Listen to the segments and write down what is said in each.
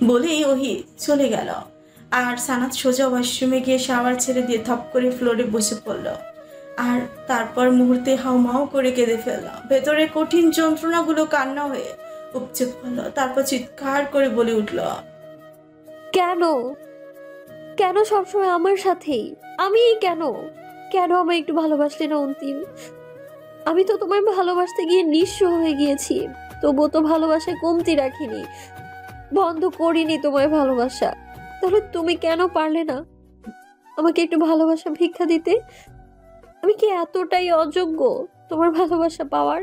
বলেই ওহি চলে গেল। আর সানাত সোজা ওয়াশরুমে গিয়ে শাওয়ার ছেড়ে দিয়ে থপ করে ফ্লোরে বসে পড়ল। আর তারপর মুহূর্তে হাউমাউ করে কেঁদে ফেলল। ভেতরে কঠিন যন্ত্রণাগুলো কান্না হয়ে উপচে পড়ল। তারপর চিৎকার করে বলে উঠল, কেন কেন সবসময় আমার সাথেই? আমি কেন কেন আমায় একটু ভালোবাসলে না অন্তিম? আমি তো তোমায় ভালোবাসতে গিয়ে নিঃস্ব হয়ে গিয়েছি, তবুও তো ভালোবাসায় কমতি রাখিনি, বন্ধ করিনি তোমায় ভালোবাসা। তাহলে তুমি কেন পারলে না আমাকে একটু ভালোবাসা ভিক্ষা দিতে? আমি কি এতটাই অযোগ্য তোমার ভালোবাসা পাওয়ার?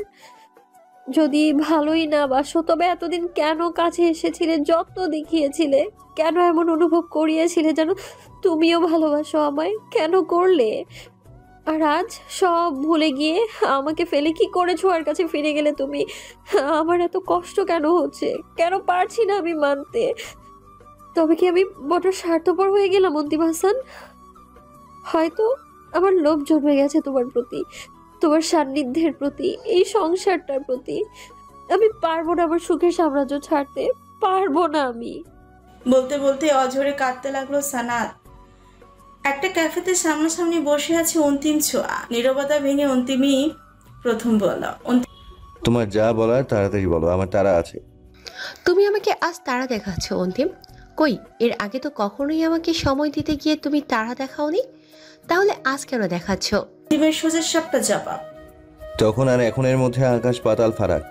যদি ভালোই না বাসো তবে এতদিন কেন কাছে এসেছিলে, যত্ন দেখিয়েছিলে, কেন এমন অনুভব করিয়েছিলে যেন তুমিও ভালোবাসো আমায়? কেন করলে? আর আজ সব ভুলে গিয়ে আমাকে ফেলে কি করে ছোঁয়ার কাছে ফিরে গেলে তুমি? আমার এত কষ্ট কেন হচ্ছে, কেন পারছি না আমি মানতে? তবে কি আমি বড় স্বার্থপর হয়ে গেলাম অন্তিম হাসান? হয়তো আমার লোভ জন্মে গেছে তোমার প্রতি, তোমার সান্নিধ্যের প্রতি, এই সংসারটার প্রতি। আমি পারবো না আমার সুখের সাম্রাজ্য ছাড়তে, পারবো না আমি। বলতে বলতে অঝরে কাঁদতে লাগলো সানাত। একটা ক্যাফেতে সামনাসামনি বসে আছে অন্তিম ছোঁয়া। নীরবতা ভেঙে অন্তিমই প্রথম বলল, তোমার যা বলার তাড়াতাড়ি বলো, আমার তাড়া আছে। তুমি আমাকে আজ তারা দেখাচ্ছ অন্তিম? কই, এর আগে তো কখনোই আমাকে সময় দিতে গিয়ে তুমি তারা দেখাওনি, তাহলে আজ কেন দেখাচ্ছ? অন্তিমের সোজা সবটা জবাব। তখন আর এখনের মধ্যে আকাশ পাতাল ফারাক।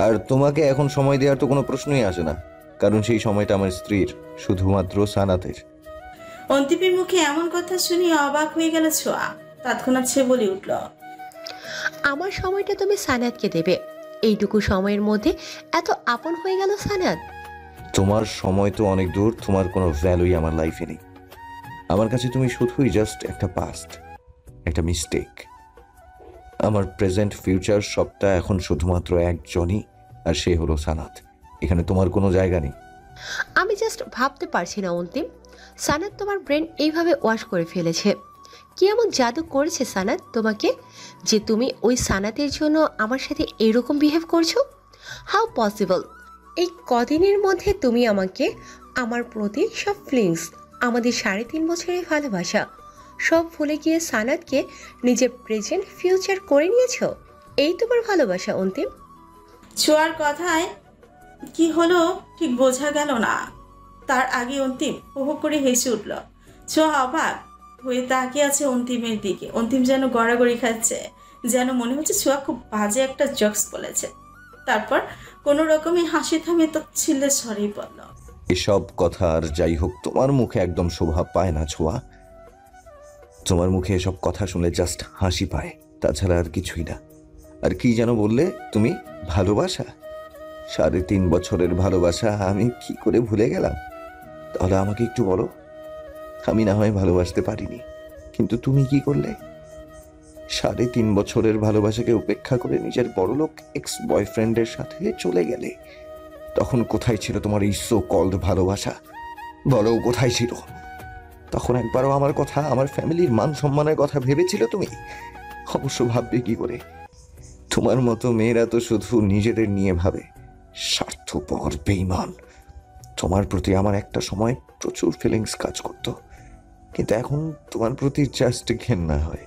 আর তোমাকে এখন সময় দেওয়ার তো কোনো প্রশ্নই আসে না, কারণ সেই সময়টা আমার স্ত্রীর, শুধুমাত্র সানাতের। অন্তিমের মুখে এমন কথা শুনে অবাক হয়ে গেল ছোঁয়া। তৎক্ষণাৎ সে বলে উঠল, আমার সময়টা তুমি সানাতকে দেবে? এইটুকু সময়ের মধ্যে এত আপন হয়ে গেল সানাত? তোমার সময় তো অনেক দূর, তোমার কোনো ভ্যালুই আমার লাইফে নেই। আমার কাছে তুমি শুধুই জাস্ট একটা পাস্ট, একটা মিস্টেক। আমার প্রেজেন্ট ফিউচার সবটা এখন শুধুমাত্র একজনই, আর সে হলো সানাত। এখানে তোমার কোনো জায়গা নেই। আমি জাস্ট ভাবতে পারছি না অন্তিম, সানাত তোমার ব্রেন এইভাবে ওয়াশ করে ফেলেছে। কি এমন জাদু করেছে সানাত তোমাকে যে তুমি ওই সানাতের জন্য আমার সাথে এরকম বিহেভ করছো? How possible? এই কদিনের মধ্যে তুমি আমাকে, আমার প্রতি সব ফিলিংস, আমাদের 3.5 বছরের ভালোবাসা সব ভুলে গিয়ে সানাতকে নিজের প্রেজেন্ট ফিউচার করে নিয়েছো। এই তোমার ভালোবাসা অন্তিম? ছোঁয়ার কথায় কি হলো ঠিক বোঝা গেল না। তার আগে অন্তিম হো হো করে হেসে উঠল। ছোঁয়া অবাক হয়ে তাকিয়ে আছে অন্তিমের দিকে। অন্তিম যেন গড়াগড়ি খাচ্ছে, যেন মনে হচ্ছে ছোঁয়া খুব বাজে একটা জোকস বলেছে। তারপর কোনো রকমে হাসি থামিয়ে তচ্ছিল্যে স্বরেই বলল, এসব কথা আর যাই হোক তোমার মুখে একদম শোভা পায় না ছোঁয়া। তোমার মুখে এসব কথা শুনলে জাস্ট হাসি পায়, তাছাড়া আর কিছুই না। আর কি যেন বললে তুমি? ভালোবাসা? 3.5 বছরের ভালোবাসা আমি কি করে ভুলে গেলাম? তাহলে আমাকে একটু বলো। আমি না হয় ভালোবাসতে পারিনি, কিন্তু তুমি কি করলে? 3.5 বছরের ভালোবাসাকে উপেক্ষা করে নিজের বড়লোক এক্স বয়ফ্রেন্ডের সাথে চলে গেলে। তখন কোথায় ছিল তোমার এই সো কল্ড ভালোবাসা? বলো, কোথায় ছিল? তখন একবারও আমার কথা, আমার ফ্যামিলির মান সম্মানের কথা ভেবেছিল তুমি? অবশ্য ভাববে কি করে? তোমার মতো মেয়েরা তো শুধু নিজেদের নিয়ে ভাবে, স্বার্থপর, বেঈমান। তোমার প্রতি আমার একটা সময় প্রচুর ফিলিংস কাজ করত, কিন্তু এখন তোমার প্রতি জাস্ট ঘেন্না হয়।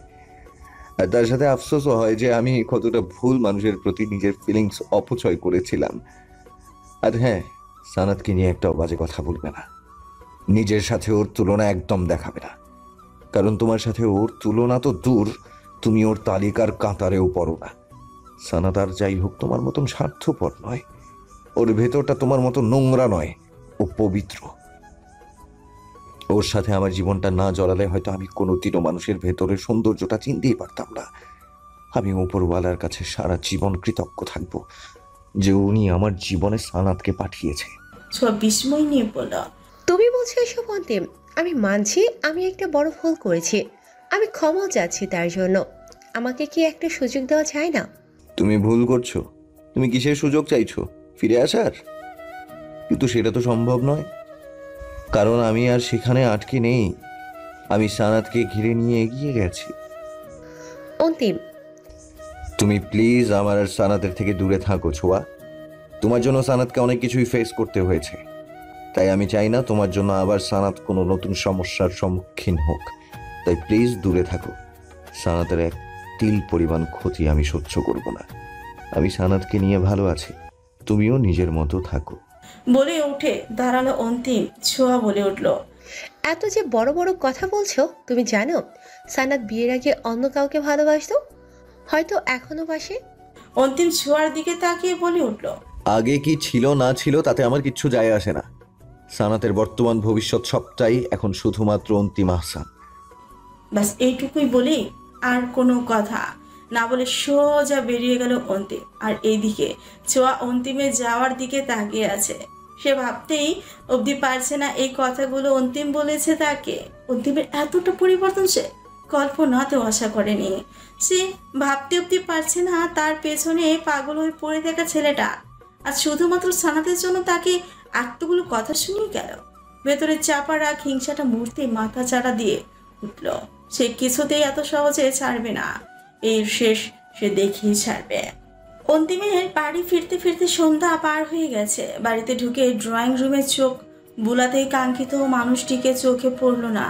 আর তার সাথে আফসোসও হয় যে আমি কতটা ভুল মানুষের প্রতি নিজের ফিলিংস অপচয় করেছিলাম। আর হ্যাঁ, সানাতকে নিয়ে একটাও বাজে কথা বলবে না। নিজের সাথে ওর তুলনা একদম দেখাবে না, কারণ তোমার সাথে ওর তুলনা তো দূর, তুমি ওর তালিকার কাতারেও পড়ো না। সানাত আর যাই হোক তোমার মতন স্বার্থপর নয়, ওর ভেতরটা তোমার মতো নোংরা নয়, ও পবিত্র। ওর সাথে আমার জীবনটা না জড়ালে হয়তো আমি কোনোদিনও মানুষের ভেতরের সৌন্দর্যটা চিনতেই পারতাম না। আমি উপরওয়ালার কাছে সারা জীবন কৃতজ্ঞ থাকবো যে উনি আমার জীবনে সানাতকে পাঠিয়েছে। ছোঁয়া বিস্ময় নিয়ে বলল, তুমি বলছো এসব অন্তিম? আমি মানছি আমি একটা বড় ভুল করেছি, আমি ক্ষমাও চাচ্ছি তার জন্য। আমাকে কি একটা সুযোগ দেওয়া যায় না? তুমি ভুল করছো। তুমি কিসের সুযোগ চাইছো? ফিরে আসার? কিন্তু সেটা তো সম্ভব নয়, কারণ আমি আর সেখানে আটকে নেই। আমি সানাতকে ঘিরে নিয়ে এগিয়ে গেছি। অন্তিম, তুমি প্লিজ আমার আর সানাতের থেকে দূরে থাকো ছোঁয়া। তোমার জন্য সানাতকে অনেক কিছুই ফেস করতে হয়েছে, তাই আমি চাই না তোমার জন্য আবার সানাত কোনো নতুন সমস্যার সম্মুখীন হোক। তাই প্লিজ দূরে থাকো। সানাতের এক তিল পরিমাণ ক্ষতি আমি সহ্য করব না। আমি সানাতকে নিয়ে ভালো আছি, তুমিও নিজের মতো থাকো। বলে উঠে দাঁড়ালো অন্তিম। ছোঁয়া বলে উঠল, এত যে বড় বড় কথা বলছো, তুমি জানো সানাত বিয়ের আগে অন্য কাউকে ভালোবাসতো, হয়তো এখনো বাসে। অন্তিম ছোঁয়ার দিকে তাকিয়ে বলে উঠল, আগে কি ছিল না ছিল তাতে আমার কিচ্ছু যায় আসে না। সানাতের বর্তমান ভবিষ্যৎ সবটাই এখন শুধুমাত্র অন্তিম আহসান। ব্যাস এইটুকুই বলি, আর কোনো কথা না বলে সোজা বেরিয়ে গেল অন্তিম। আর এইদিকে ছোঁয়া অন্তিমে যাওয়ার দিকে তাকিয়ে আছে। সে ভাবতেই অবধি পারছে না এই কথাগুলো অন্তিম বলেছে তাকে। অন্তিমের এতটা পরিবর্তন সে কল্পনাতেও আশা করেনি। সে ভাবতে অবধি পারছে না তার পেছনে পাগল হয়ে পড়ে থাকা ছেলেটা আর শুধুমাত্র সানাতের জন্য তাকে এতগুলো কথা শুনিয়ে গেল। ভেতরে চাপা রাখ হিংসাটা মুহূর্তে মাথা চাড়া দিয়ে উঠল। সে কিছুতেই এত সহজে ছাড়বে না, এর শেষ সে দেখেই ছাড়বে। অন্তিমের বাড়ি ফিরতে ফিরতে সন্ধ্যা পার হয়ে গেছে। বাড়িতে ঢুকে ড্রয়িং রুমে চোখ বুলাতেই কাঙ্ক্ষিত মানুষটিকে চোখে পড়ল না।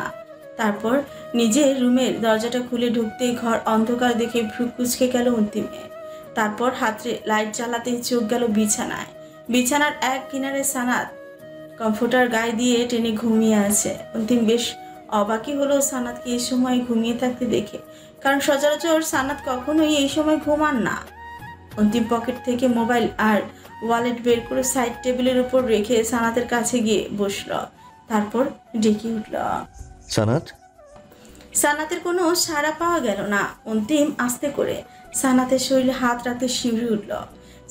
তারপর নিজের রুমের দরজাটা খুলে ঢুকতেই ঘর অন্ধকার দেখে ভ্রু কুঁচকে গেল অন্তিমে। তারপর হাতে লাইট জ্বালাতেই চোখ গেল বিছানায়। বিছানার এক কিনারে সানাত কমফোর্টার গায়ে দিয়ে টেনে ঘুমিয়ে আছে। অন্তিম বেশ অবাকই হলো সানাতকে এই সময় ঘুমিয়ে থাকতে দেখে, কারণ সচরাচর সানাত কখনোই এই সময় ঘুমান না। অন্তিম পকেট থেকে মোবাইল আর ওয়ালেট বের করে সাইড টেবিলের উপর রেখে সানাতের কাছে গিয়ে বসল। তারপর ডেকে উঠল, সানাত। সানাতের কোনো সাড়া পাওয়া গেল না। অন্তিম আস্তে করে সানাতের শরীরে হাত রাখতে শিউরে উঠল।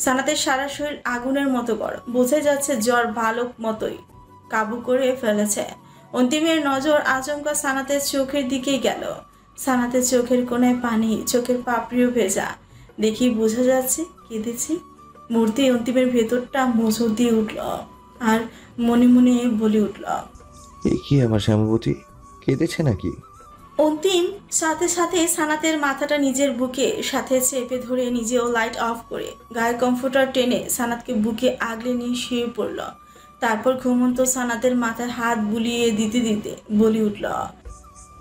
সানাতের সারা শরীর আগুনের মতো গরম, বোঝা যাচ্ছে জ্বর ভালো মতোই কাবু করে ফেলেছে। অন্তিমের নজর আচমকা সানাতের চোখের দিকেই গেল। সানাতের চোখের কোণায় পানি, চোখের পাপড়িও ভেজা, দেখি বোঝা যাচ্ছে কেঁদেছে। মূর্তি অন্তিমের ভেতরটা মোচড় দিয়ে উঠল আর মনে মনে বলে উঠল, এ কি আমার শ্যামবতী, কেঁদেছে নাকি? অন্তিম সাথে সাথে সানাতের মাথাটা নিজের বুকে সাথে চেপে ধরে নিজেও লাইট অফ করে গায়ে কমফোর্টার টেনে সানাতকে বুকে আগলে নিয়ে শুয়ে পড়ল। তারপর ঘুমন্ত সানাতের মাথায় হাত বুলিয়ে দিতে দিতে বলে উঠল,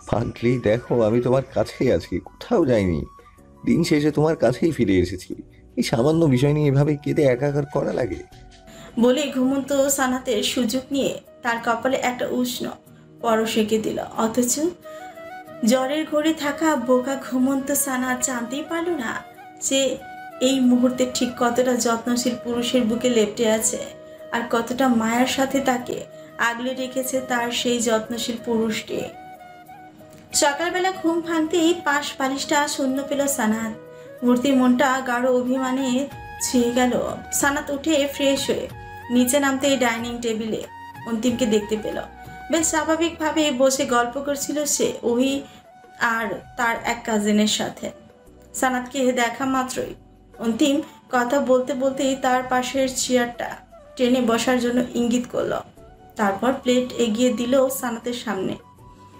পাগলি, দেখো আমি তোমার কাছেই আছি, কোথাও যাইনি। দিন শেষে তোমার কাছেই ফিরে এসেছি। এই সামান্য বিষয় নিয়ে এভাবে কেঁদে একাকার করা লাগে? বলে ঘুমন্ত সানাতের সুযোগ নিয়ে তার কপালে একটা উষ্ণ পরশ এঁকে দিল। অথচ জ্বরের ঘরে থাকা বোকা ঘুমন্ত সানাত জানতেই পারল না যে এই মুহূর্তে ঠিক কতটা যত্নশীল পুরুষের বুকে লেপ্টে আছে আর কতটা মায়ার সাথে তাকে আগলে রেখেছে তার সেই যত্নশীল পুরুষটি। সকালবেলা ঘুম ভাঙতেই পাশ বালিশটা শূন্য পেল সানাত। মূর্তির মনটা গাঢ় অভিমানে ছুঁয়ে গেল। সানাত উঠে ফ্রেশ হয়ে নিচে নামতে ডাইনিং টেবিলে অন্তিমকে দেখতে পেল। বেশ স্বাভাবিকভাবে বসে গল্প করছিল সে ওহি আর তার এক কাজিনের সাথে। সানাতকে দেখা মাত্রই অন্তিম কথা বলতে বলতেই তার পাশের চেয়ারটা টেনে বসার জন্য ইঙ্গিত করল। তারপর প্লেট এগিয়ে দিল সানাতের সামনে।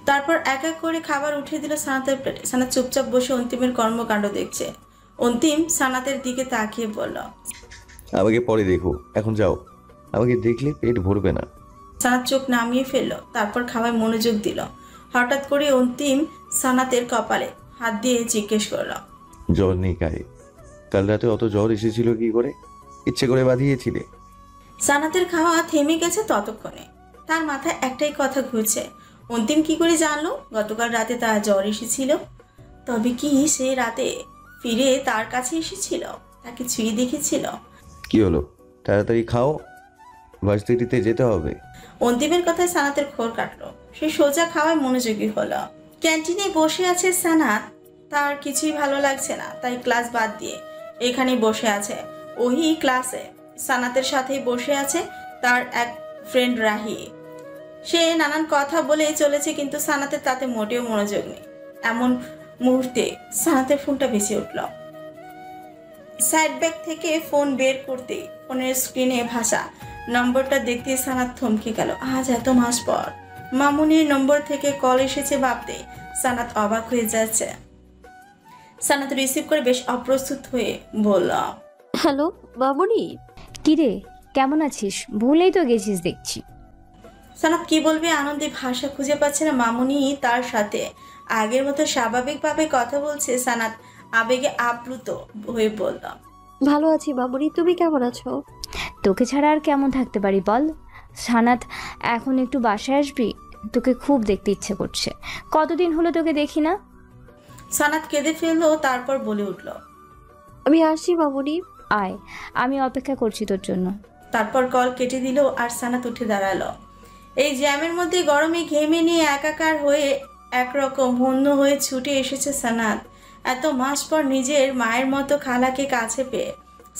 তারপর এক এক করে খাবার উঠিয়ে দিল সানাতের প্লেটে। সানাত চুপচাপ বসে অন্তিমের কর্মকাণ্ড দেখছে। অন্তিম সানাতের দিকে তাকিয়ে বলল, আমাকে পরে দেখো, এখন যাও। আমাকে দেখলে পেট ভরবে না। সানাত চোখ নামিয়ে ফেলল, তারপর খাওয়ায় মনোযোগ দিল। হঠাৎ করে অন্তিম সানাতের কপালে হাত দিয়ে জিজ্ঞেস করল, জ্বর নেই গায়ে? কাল রাতে অত জ্বর এসেছিল কি করে? ইচ্ছে করে বাঁধিয়েছিলে? সানাতের খাওয়া থেমে গেছে ততক্ষণে। তার মাথায় একটাই কথা ঘুরছে, অন্তিম কি করে জানলো গতকাল রাতে তার জ্বর এসেছিল? তবে কি সে রাতে ফিরে তার কাছে এসেছিল, তাকে ছুঁয়ে দেখেছিল? কি হলো, তাড়াতাড়ি খাও, ভার্সিটিতে যেতে হবে। অন্তিমের কথায় সানাতের খোর কাটলো। সে সোজা খাওয়ায় মনোযোগী হলো। ক্যান্টিনে বসে আছে সানাত। তার কিছুই ভালো লাগছে না, তাই ক্লাস বাদ দিয়ে এখানে বসে আছে। ওহি ক্লাসে সানাতের সাথেই বসে আছে তার এক ফ্রেন্ড রাহি। সে নানান কথা বলে চলেছে, কিন্তু সানাতের তাতে মোটেও মনোযোগ নেই। এমন মুহূর্তে সানাতের ফোনটা বেঁচে উঠল। সাইড ব্যাগ থেকে ফোন বের করতে ফোনের স্ক্রিনে ভাষা নম্বরটা দেখতে সানাত থমকে গেল। আজ এত মাস পর মামুনির নম্বর থেকে কল এসেছে ভাবতে সানাত অবাক হয়ে যাচ্ছে। সানাত রিসিভ করে বেশ অপ্রস্তুত হয়ে বলল, হ্যালো মামুনি। কিরে, কেমন আছিস? ভুলেই তো গেছিস দেখছি। সানাত কি বলবে, আনন্দে ভাষা খুঁজে পাচ্ছে না। মামুনি তার সাথে আগের মতো স্বাভাবিকভাবে কথা বলছে। সানাত আবেগে আপ্লুত হয়ে বলল, ভালো আছি মামুনি, তুমি কেমন আছো? তোকে ছাড়া আর কেমন থাকতে পারি বল। সানাত, এখন একটু বাসায় আসবি? তোকে খুব দেখতে ইচ্ছে করছে। কতদিন হলো তোকে দেখি না। সানাত কেঁদে ফেললো, তারপর বলে উঠল, আমি আসছি মামুনি। আয়, আমি অপেক্ষা করছি তোর জন্য। তারপর কল কেটে দিল আর সানাত উঠে দাঁড়ালো। এই জ্যামের মধ্যে গরমে ঘেমে নিয়ে একাকার হয়ে একরকম হন্য হয়ে ছুটে এসেছে সানাত। এত মাস পর নিজের মায়ের মতো খালাকে কাছে পেয়ে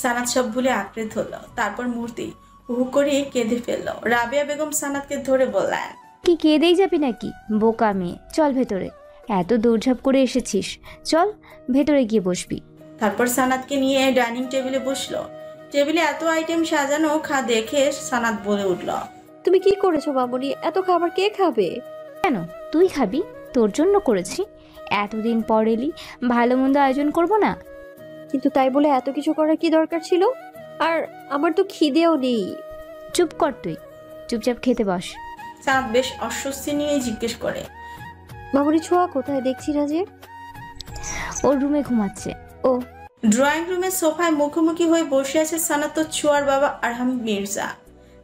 সানাত সব ভুলে আঁকড়ে ধরল। তারপর মূর্তি হু করে কেঁদে ফেললো। রাবেয়া বেগম সানাতকে ধরে বললেন, কি কেঁদেই যাবি নাকি? বোকা মেয়ে, চল ভেতরে। এত দৌড়ঝাঁপ করে এসেছিস, চল ভেতরে গিয়ে বসবি। তারপর সানাতকে নিয়ে ডাইনিং টেবিলে বসলো। টেবিলে এত আইটেম সাজানো দেখে সানাত বলে উঠল, তুমি কি করেছো মামুনি? এত খাবার কে খাবে? কেন, তুই খাবি? তোর জন্য করেছি। এতদিন পর এলি, ভালো মন্দ আয়োজন করব না? কিন্তু তাই বলে এত কিছু করার কি দরকার ছিল? আর আমার তো খিদেও নেই। চুপ কর তুই, চুপচাপ খেতে বস। সানাত বেশ অস্বস্তি নিয়ে জিজ্ঞেস করে, মামুনি ছোঁয়া কোথায়? দেখছি না যে। ওর রুমে ঘুমাচ্ছে। ও, ড্রয়িং রুমের সোফায় মুখোমুখি হয়ে বসে আছে সানাত ও ছোঁয়ার বাবা আরহাম মির্জা।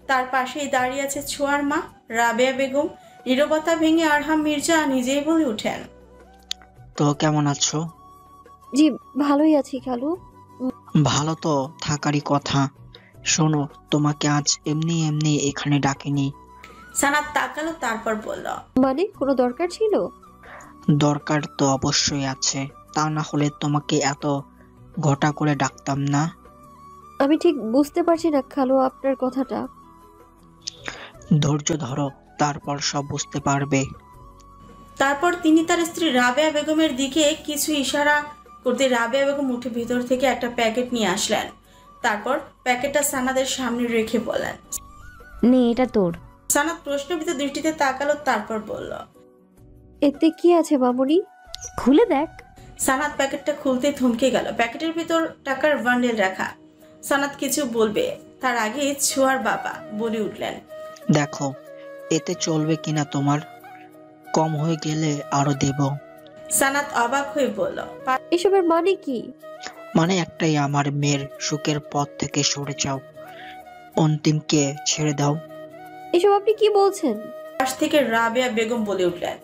তার পাশেই দাঁড়িয়ে আছে ছোঁয়ার মা রাবেয়া বেগম। নীরবতা ভেঙে আরহাম মির্জা নিজেই বলে উঠেন, তো কেমন আছো? জি ভালোই আছি খালু। ভালো তো থাকারই কথা। শোনো, তোমাকে আজ এমনি এমনি এখানে ডাকিনি। সানাত তাকালো, তারপর বলল, মানে কোনো দরকার ছিল? দরকার তো অবশ্যই আছে, তা না হলে তোমাকে এত ঘটা করে ডাকতাম না। আমি ঠিক বুঝতে পারছি না খালু আপনার কথাটা। ধৈর্য ধরো, তারপর সব বুঝতে পারবে। তারপর তিনি তার স্ত্রী রাবেয়া বেগমের দিকে কিছু ইশারা করতে রাবেয়া বেগম উঠে ভিতর থেকে একটা প্যাকেট নিয়ে আসলেন। তারপর প্যাকেটটা সানাদের সামনে রেখে বলেন, নে, এটা তোর। সানাদ প্রশ্নবিদ্ধ দৃষ্টিতে তাকালো, তারপর বলল, এতে কি আছে মামুনি? খুলে দেখ। সানাদ প্যাকেটটা খুলতে থমকে গেল। প্যাকেটের ভিতর টাকার বান্ডেল রাখা। সানাদ কিছু বলবে তার আগে ছোঁয়ার বাবা বলে উঠলেন, দেখো এতে চলবে কিনা তোমার, কম হয়ে গেলে আরো দেব। সানাদ অবাক হয়ে বলল, এসবের মানে কি? মানে একটাই, আমার মেয়ের সুখের পথ থেকে সরে যাও, অন্তিমকে ছেড়ে দাও। এসব আপনি কি বলছেন? পাশ থেকে রাবেয়া বেগম বলে উঠলেন,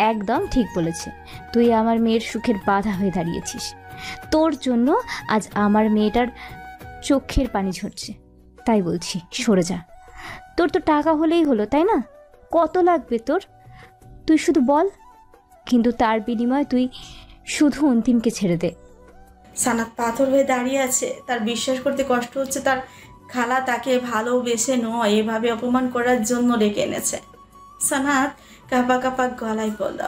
একদম ঠিক বলেছে। তুই আমার মেয়ের সুখের বাধা হয়ে দাঁড়িয়েছিস। তোর জন্য আজ আমার মেয়েটার চোখের পানি ঝরছে। তাই বলছি, সরে যা। তোর তো টাকা হলেই হলো, তাই না? কত লাগবে তোর? তুই শুধু বল, কিন্তু তার বিনিময়ে তুই শুধু অন্তিমকে ছেড়ে দে। সানাদ পাথর হয়ে দাঁড়িয়ে আছে। তার বিশ্বাস করতে কষ্ট হচ্ছে তার খালা তাকে ভালোবেসে নয়, এভাবে অপমান করার জন্য ডেকে এনেছে। সানাদ কাঁপা কাঁপা গলায় বলল,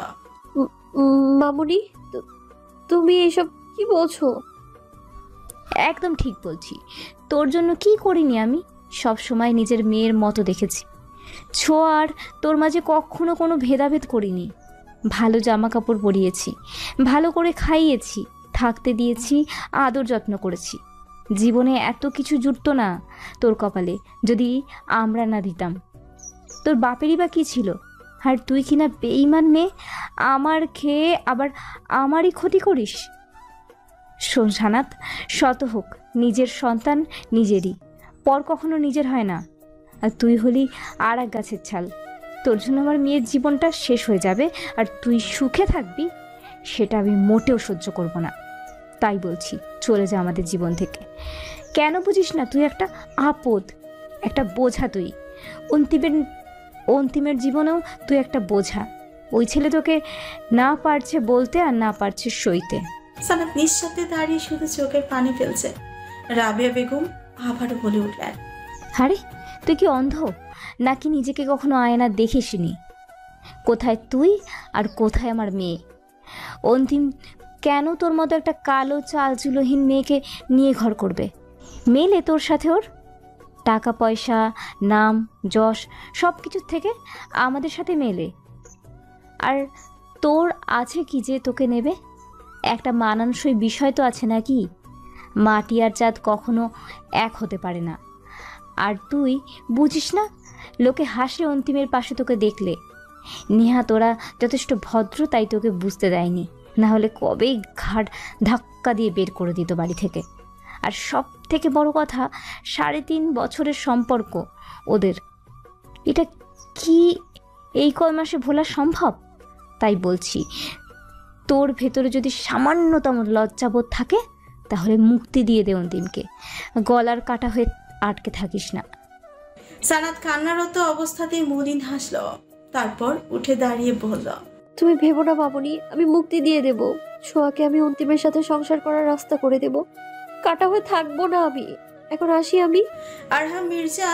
মামুনি তুমি এসব কি বলছো? একদম ঠিক বলছি। তোর জন্য কি করিনি আমি? সব সময় নিজের মেয়ের মতো দেখেছি। ছোঁয়ার তোর মাঝে কখনো কোনো ভেদাভেদ করিনি। ভালো জামা কাপড় পরিয়েছি, ভালো করে খাইয়েছি, থাকতে দিয়েছি, আদর যত্ন করেছি। জীবনে এত কিছু জুটতো না তোর কপালে যদি আমরা না দিতাম। তোর বাপেরই বা কী ছিল? আর তুই কিনা বেঈমান মেয়ে, আমার খেয়ে আবার আমারই ক্ষতি করিস। শোন সানাত, শত হোক নিজের সন্তান নিজেরই, পর কখনো নিজের হয় না। আর তুই হলি আর এক গাছের ছাল। তোর জন্য আমার মেয়ের জীবনটা শেষ হয়ে যাবে, আর তুই সুখে থাকবি, সেটা আমি মোটেও সহ্য করব না। তাই বলছি, চলে যা আমাদের জীবন থেকে। কেন বুঝিস না? তুই একটা আপদ, একটা বোঝা। তুই অন্তিমের জীবনেও তুই একটা বোঝা। ওই ছেলে তোকে না পারছে বলতে আর না পারছে সইতে। সানাদ নিঃশব্দে দাঁড়িয়ে শুধু চোখের পানি ফেলছে। রাবেয়া বেগম আবারও বলে উঠলেন, আরে তুই কি অন্ধ নাকি? নিজেকে কখনো আয়না দেখিসনি? কোথায় তুই আর কোথায় আমার মেয়ে? অন্তিম কেন তোর মতো একটা কালো চালচুলোহীন মেয়েকে নিয়ে ঘর করবে? মেলে তোর সাথে ওর টাকা পয়সা, নাম যশ, সব কিছুর থেকে আমাদের সাথে মেলে। আর তোর আছে কি যে তোকে নেবে? একটা মানানসই বিষয় তো আছে নাকি? মাটি আর চাঁদ কখনো এক হতে পারে না। আর তুই বুঝিস না? লোকে হাসে অন্তিমের পাশে তোকে দেখলে। নেহা তোরা যথেষ্ট ভদ্র, তাই তোকে বুঝতে দেয়নি, না হলে কবেই ঘাট ধাক্কা দিয়ে বের করে দিত বাড়ি থেকে। আর সব থেকে বড় কথা, 3.5 বছরের সম্পর্ক ওদের। এটা কি এই কয় মাসে ভোলা সম্ভব? তাই বলছি, তোর ভেতরে যদি সামান্যতম লজ্জাবোধ থাকে তাহলে মুক্তি দিয়ে দে অন্তিমকে। গলার কাটা হয়ে আটকে থাকিস না। সানাত কান্নারত অবস্থাতেই মলিন হাসল, তারপর উঠে দাঁড়িয়ে বলল, তুমি ভেবো না মামুনি, আমি মুক্তি দিয়ে দেব। ছোঁয়াকে আমি অন্তিমের সাথে সংসার করার রাস্তা করে দেব। কাটা হয়ে থাকবো না আমি। এখন আসি আমি। আরহাম মির্জা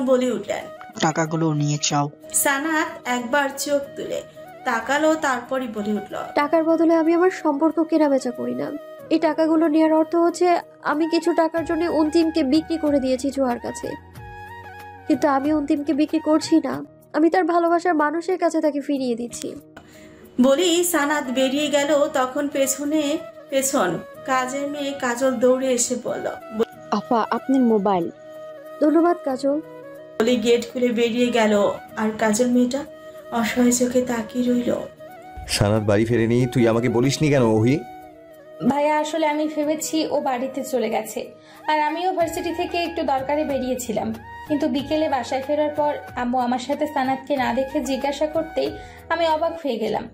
বলে উঠলেন। টাকাগুলো নিয়ে চাও। সানাত একবার চোখ তুলে তাকালো, তারপরই বলে উঠল, টাকার বদলে আমি আমার সম্পর্ক কেনাবেচা করি না। এই টাকাগুলো নেওয়ার অর্থ হচ্ছে আমি কিছু টাকার জন্য অন্তিমকে বিক্রি করে দিয়েছি ছোঁয়ার কাছে। কিন্তু আমি অন্তিমকে বিক্রি করছি না, আমি তার ভালোবাসার মানুষের কাছে তাকে ফিরিয়ে দিচ্ছি। বলি সানাত বেরিয়ে গেল। তখন পেছন কাজের মেয়ে কাজল দৌড়ে এসে বলল, আপা আপনার মোবাইল। ধন্যবাদ কাজল। বলি গেট খুলে বেরিয়ে গেল। আর কাজল মেয়েটা অসহায় চোখে তাকিয়ে রইল। সানাত বাড়ি ফেরেনি, তুই আমাকে বলিসনি কেন ওহি? ভাইয়া আসলে আমি ভেবেছি ও বাড়িতে চলে গেছে, আর আমিও ভার্সিটি থেকে একটু দরকারে বেরিয়েছিলাম। কিন্তু বিকেলে বাসায় ফেরার পর আম্মু আমার সাথে সানাতকে না দেখে জিজ্ঞাসা করতেই আমি অবাক হয়ে গেলাম।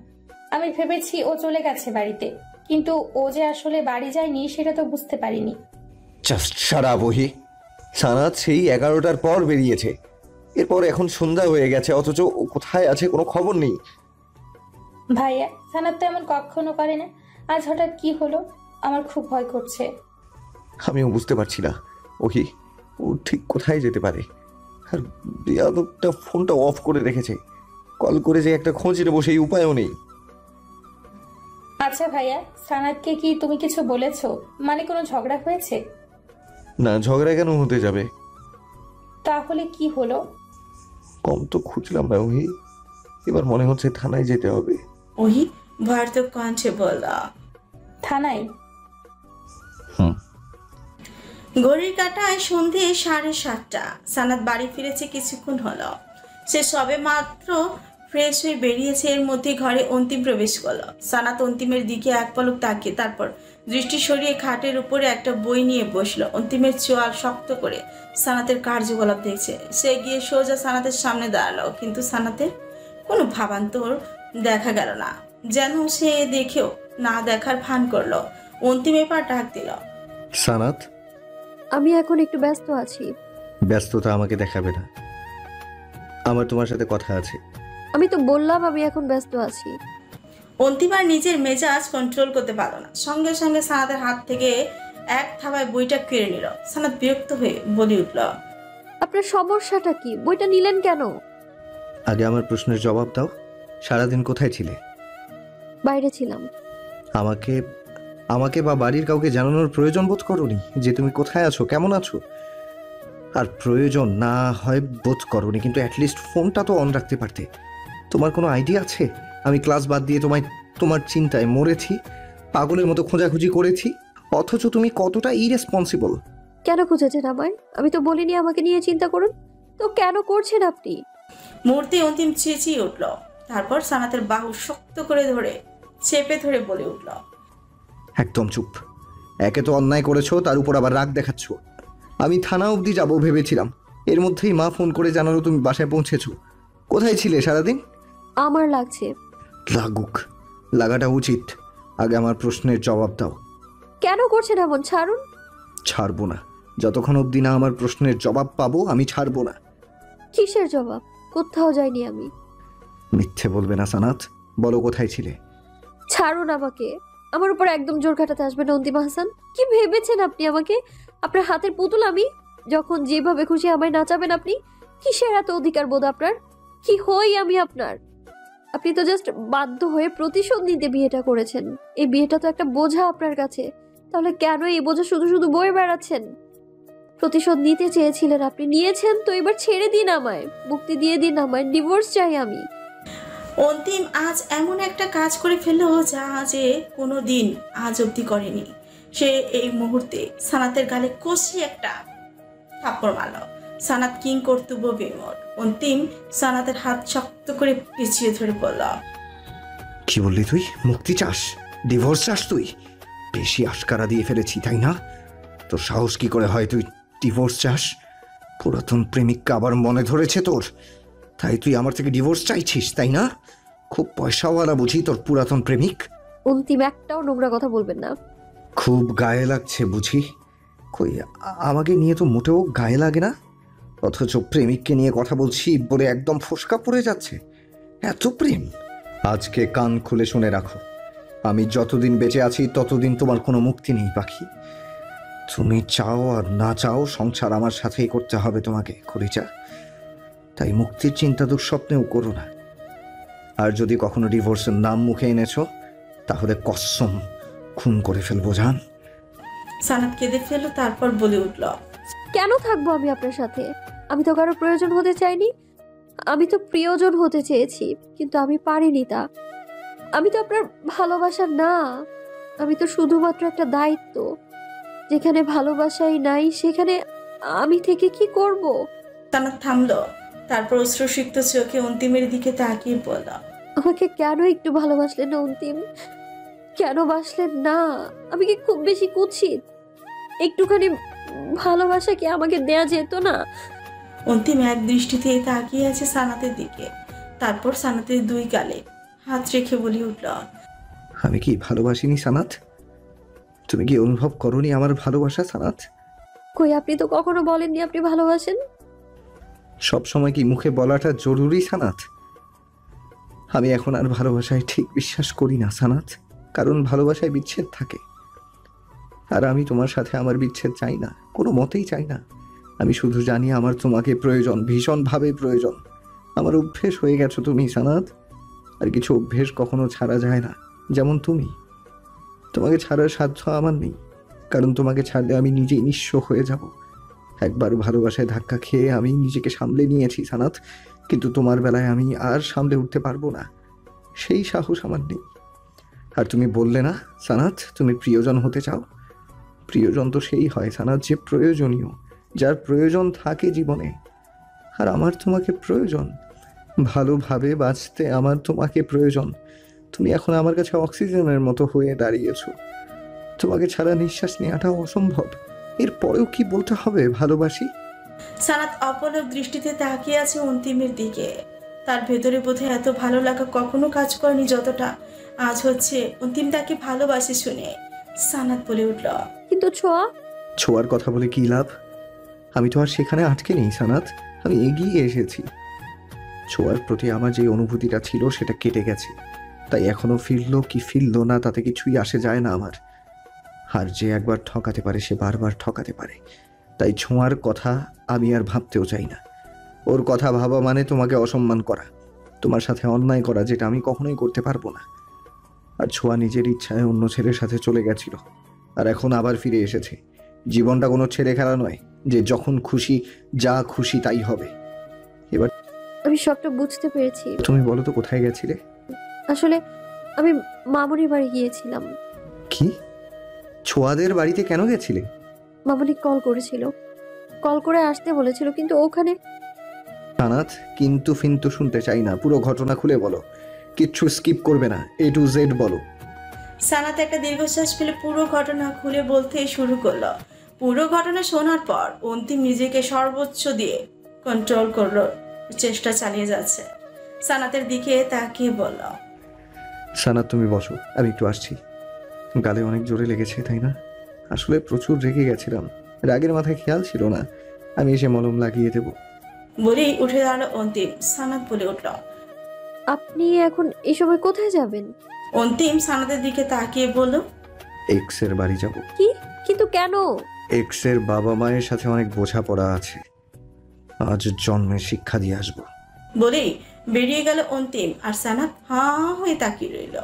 আমি ভেবেছি ও চলে গেছে বাড়িতে, কিন্তু ও যে আসলে বাড়ি যায়নি সেটা তো বুঝতে পারিনি। জাস্ট শাট আপ ওহি। সানাত সেই 11টার পর বেরিয়েছে, এরপর এখন সন্ধ্যা হয়ে গেছে, অথচ ও কোথায় আছে কোনো খবর নেই। ভাইয়া সানাত তো এমন কখনো করে না, আজ হঠাৎ কি হলো? আমার খুব ভয় করছে। আমিও বুঝতে পারছি না ওহি, ও ঠিক কোথায় যেতে পারে। আর বেয়াদবটা ফোনটা অফ করে রেখেছে, কল করে যে একটা খোঁজ নেবো সেই উপায়ও নেই। আচ্ছা ভাইয়া, সানাতকে কি তুমি কিছু বলেছো? মানে কোনো ঝগড়া হয়েছে? না, ঝগড়া কেন হতে যাবে? তাহলে কি হলো? কম তো খুঁজলাম না ওহি, এবার মনে হচ্ছে থানায় যেতে হবে। ওহি ভয়ার্থক কণ্ঠে বলল, থানায়? ঘড়ির কাঁটায় সন্ধে 7:30। সানাত বাড়ি ফিরেছে কিছুক্ষণ হলো। সে সবে মাত্র ফ্রেশ হয়ে বেরিয়েছে, এর মধ্যে ঘরে অন্তিম প্রবেশ করলো। সানাত অন্তিমের দিকে এক পলক তাকিয়ে তারপর দৃষ্টি সরিয়ে খাটের উপরে একটা বই নিয়ে বসলো। অন্তিমের চোয়াল শক্ত করে সানাতের কার্যকলাপ দেখছে। সে গিয়ে সোজা সানাতের সামনে দাঁড়ালো, কিন্তু সানাতের কোনো ভাবান্তর দেখা গেল না, যেন সে দেখেও না দেখার ভান করলো। অন্তিম এবার ডাক দিল, সানাত। আমি এখন একটু ব্যস্ত আছি। ব্যস্ততা আমাকে দেখাবে না, আমার তোমার সাথে কথা আছে। আমি তো বললাম আমি এখন ব্যস্ত আছি। অন্তিম আর নিজের মেজাজ কন্ট্রোল করতে পারল না, সঙ্গে সঙ্গে সানাতের হাত থেকে এক থাবায় বইটা কেড়ে নিল। সানাত বিরক্ত হয়ে বলে উঠল, আপনার সমস্যাটা কি? বইটা নিলেন কেন? আগে আমার প্রশ্নের জবাব দাও, সারাদিন কোথায় ছিলে? বাইরে ছিলাম। আমাকে বা বাড়ির কাউকে জানানোর প্রয়োজন বোধ করোনি যে তুমি কোথায় আছো, কেমন আছো? আর প্রয়োজন না হয় বোধ করোনি, কিন্তু অ্যাটলিস্ট ফোনটা তো অন রাখতে পারতে। তোমার কোনো আইডিয়া আছে আমি ক্লাস বাদ দিয়ে তোমার চিন্তায় মরেছি, পাগলের মতো খোঁজাখুঁজি করেছি, অথচ তুমি কতটা ইরেসপন্সিবল। কেন খুঁজেছেন আমায়? আমি তো বলিনি আমাকে নিয়ে চিন্তা করুন। তো কেন করছেন আপনি? মুহূর্তে অন্তিম চেঁচিয়ে উঠল, তারপর সানাতের বাহু শক্ত করে চেপে ধরে বলে উঠল, একদম চুপ। একে তো অন্যায় করেছো, তার উপর আবার রাগ দেখাচ্ছ। আমি থানা অবধি যাবো ভেবেছিলাম, এর মধ্যেই মা ফোন করে জানালো তুমি বাসায় পৌঁছেছো। কোথায় ছিলে সারাদিন? আমার লাগছে। লাগুক, লাগাটা উচিত। আগে আমার প্রশ্নের জবাব দাও। কেন করছেন এমন? ছাড়ুন। ছাড়বো না, যতক্ষণ অবধি না আমার প্রশ্নের জবাব পাবো আমি ছাড়বো না। কিসের জবাব? কোথাও যাইনি আমি। মিথ্যে বলবে না সানাত, বলো কোথায় ছিলে। ছাড়ুন আমাকে। আমার উপর একদম জোর কাটাতে আসবেন না অন্তিম হাসান। কি ভেবেছেন আপনি আমাকে? আপনার হাতের পুতুল আমি? যখন যেভাবে খুশি আমায় নাচাবেন আপনি? কিসের এত অধিকার বোধ আপনার? কি হই আমি আপনার? আপনি তো জাস্ট বাধ্য হয়ে প্রতিশোধ নিতে বিয়েটা করেছেন। এই বিয়েটা তো একটা বোঝা আপনার কাছে, তাহলে কেন এই বোঝা শুধু শুধু বয়ে বেড়াচ্ছেন? প্রতিশোধ নিতে চেয়েছিলেন আপনি, নিয়েছেন তো, এবার ছেড়ে দিন আমায়, মুক্তি দিয়ে দিন আমায়, ডিভোর্স চাই আমি। অন্তিম আজ এমন একটা কাজ করে ফেললো যা যে কোনো দিন আজ অবধি করেনি। সে এই মুহূর্তে সানাতের গালে কষি একটা থাপ্পড় মারল। সানাত কিং কর্তব্য বিমোর। অন্তিম সানাতের হাত শক্ত করে পিছিয়ে ধরে বলল, কি বললি তুই? মুক্তি চাস? ডিভোর্স চাস তুই? বেশি আশকারা দিয়ে ফেলেছি তাই না? তোর সাহস কি করে হয় তুই ডিভোর্স চাস? পুরাতন প্রেমিককে আবার মনে ধরেছে তোর, তাই তুই আমার থেকে ডিভোর্স চাইছিস তাই না? খুব পয়সাওয়ালা বুঝি তোর পুরাতন প্রেমিক। অন্তিম একটাও নোংরা কথা বলবেন না। খুব গায়ে লাগছে বুঝি? কই আমাকে নিয়ে তো মোটেও গায়ে লাগে না, অথচ প্রেমিককে নিয়ে কথা বলছি বলে একদম ফোসকা পড়ে যাচ্ছে। এত প্রেম! আজকে কান খুলে শুনে রাখো, আমি যতদিন বেঁচে আছি ততদিন তোমার কোনো মুক্তি নেই পাখি। তুমি চাও আর না চাও সংসার আমার সাথেই করতে হবে তোমাকে খরিচা। তাই মুক্তির চিন্তা দুঃস্বপ্নেও করো না। আর যদি কখনো ডিভোর্সের নাম মুখে এনেছো তাহলে কসম খুন করে ফেলবো জান। সানাত কেঁদে ফেললো, তারপর বলে উঠল, কেন থাকবো আমি আপনার সাথে? আমি তো কারো প্রয়োজন হতে চাইনি, আমি তো প্রিয়জন হতে চেয়েছি, কিন্তু আমি পারিনি তা। আমি তো আপনার ভালোবাসা না, আমি তো শুধুমাত্র একটা দায়িত্ব। যেখানে ভালোবাসাই নাই সেখানে আমি থেকে কি করব? সানাত থামলো, তারপর অশ্রুসিক্ত চোখে অন্তিমের দিকে তাকিয়ে বলল, আমাকে কেন একটু ভালোবাসলেন না অন্তিম? কেন বাসলেন না? আমি কি খুব বেশি কুৎসিত? একটুখানি ভালোবাসা কি আমাকে দেয়া যেত না? অন্তিম এক দৃষ্টিতে তাকিয়ে আছে সানাতের দিকে, তারপর সানাতের দুই গালে হাত রেখে বলে উঠল, আমি কি ভালোবাসিনি সানাত? তুমি কি অনুভব করনি আমার ভালোবাসা সানাত? কই, আপনি তো কখনো বলেননি আপনি ভালোবাসেন। সব সময় কি মুখে বলাটা জরুরি সানাত? আমি এখন আর ভালোবাসায় ঠিক বিশ্বাস করি না সানাত, কারণ ভালোবাসায় বিচ্ছেদ থাকে। আর আমি তোমার সাথে আমার বিচ্ছেদ চাই না, কোনো মতেই চাই না। আমি শুধু জানি আমার তোমাকে প্রয়োজন, ভীষণভাবে প্রয়োজন। আমার অভ্যেস হয়ে গেছো তুমি সানাত, আর কিছু অভ্যেস কখনো ছাড়া যায় না, যেমন তুমি। তোমাকে ছাড়ার সাধ্য আমার নেই, কারণ তোমাকে ছাড়লে আমি নিজেই নিঃস্ব হয়ে যাব। একবার ভালোবাসায় ধাক্কা খেয়ে আমি নিজেকে সামলে নিয়েছি সানাত, কিন্তু তোমার বেলায় আমি আর সামলে উঠতে পারবো না, সেই সাহস আমার নেই। আর তুমি বললে না সানাত তুমি প্রিয়জন হতে চাও? প্রিয়জন তো সেই হয় সানাত যে প্রয়োজনীয়, যার প্রয়োজন থাকে জীবনে। আর আমার তোমাকে প্রয়োজন, ভালোভাবে বাঁচতে আমার তোমাকে প্রয়োজন। তুমি এখন আমার কাছে অক্সিজেনের মতো হয়ে দাঁড়িয়েছো, তোমাকে ছাড়া নিঃশ্বাস নেওয়াটাও অসম্ভব। এরপরেও কি বলতে হবে ভালোবাসি? সানাত অপলক দৃষ্টিতে তাকিয়ে আছে অন্তিমের দিকে। তার ভেতরে বোধহয় এত ভালো লাগা কখনো কাজ করেনি যতটা আজ হচ্ছে অন্তিম তাকে ভালোবাসে শুনে। সানাত বলে উঠল, কিন্তু ছোঁয়া? ছোঁয়ার কথা বলে কি লাভ? আমি তো আর সেখানে আটকে নেই সানাত, আমি এগিয়ে এসেছি। ছোঁয়ার প্রতি আমার যে অনুভূতিটা ছিল সেটা কেটে গেছে, তাই এখনো ফিরলো কি ফিরলো না তাতে কিছুই আসে যায় না আমার। আর যে একবার ঠকাতে পারে সে বারবার ঠকাতে পারে, তাই ছোঁয়ার কথা আমি আর ভাবতেও চাই না। ওর কথা ভাবা মানে তোমাকে অসম্মান করা, তোমার সাথে অন্যায় করা, যেটা আমি কখনোই করতে পারবো না। আর ছোঁয়া নিজের ইচ্ছায় অন্য ছেলের সাথে চলে গেছিল, আর এখন আবার ফিরে এসেছে। জীবনটা কোনো ছেলে খেলা নয় যে যখন খুশি যা খুশি তাই হবে। এবার আমি সবটা বুঝতে পেরেছি। তুমি বলো তো কোথায় গেছিলে? আসলে আমি মামুনির বাড়ি গিয়েছিলাম। কি? ছোঁয়াদের বাড়িতে কেন গেছিলে? মামুনি কল করেছিল, কল করে আসতে বলেছিল, কিন্তু ওখানে। সানাত কিন্তু ফিন্তু শুনতে চাই না, পুরো ঘটনা খুলে বলো, কিচ্ছু স্কিপ করবে না, A to Z বলো। সানাত একটা দীর্ঘশ্বাস ফেলে পুরো ঘটনা খুলে বলতে শুরু করলো। পুরো ঘটনা শোনার পর অন্তিম নিজেকে সর্বোচ্চ দিয়ে কন্ট্রোল করলো, চেষ্টা চালিয়ে যাচ্ছে। সানাতের দিকে তাকিয়ে বলল, সানাত তুমি বসো, আমি একটু আসছি। গালে অনেক জোরে লেগেছে তাই না? আসলে প্রচুর রেগে গেছিলাম, রাগের মাথায় খেয়াল ছিল না, আমি এসে মলম লাগিয়ে দেব। বলেই উঠে দাঁড়ালো অন্তিম। সানাত বলে উঠল, আপনি এখন এই সময় কোথায় যাবেন? অন্তিম সানাতের দিকে তাকিয়ে বলল, এক্স এর বাড়ি যাব। কি? কিন্তু কেন? এক্স এর বাবা মায়ের সাথে অনেক বোঝাপড়া আছে, আজ জন্মে শিক্ষা দিয়ে আসবো। বলেই বেরিয়ে গেল অন্তিম। আর সানাত হাঁ হয়ে তাকিয়ে রইল।